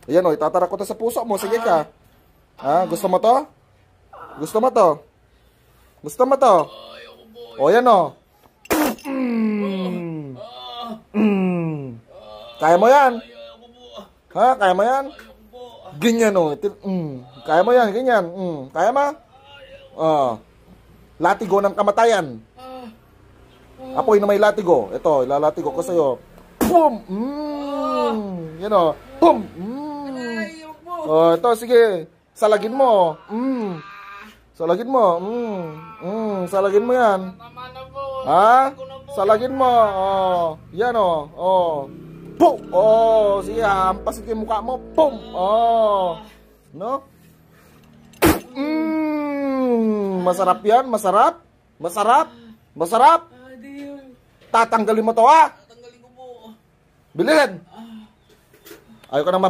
Ayan o, itatarak ko to sa puso mo. Sige ka. Ha? Gusto mo to? Gusto mo to? Gusto mo to? O, yan o. Kaya mo yan? Ha? Kaya mo yan? Ganyan o. Kaya mo yan? Ganyan. Kaya mo? Latigo ng kamatayan. Apoy na may latigo. Ito, ilalatigo ko sa'yo. Boom! Yan o. Boom! Ito, sige. Salagin mo. Salagin mo. Salagin mo yan. Ha? Salagin mo. Yan o. Boom! Sige, hampasin ko yung mukha mo. Boom! No? Masarap yan. Masarap. Masarap. Masarap. Tatanggalin mo to, ha? Tatanggalin ko po. Bilhin. Ayaw ka na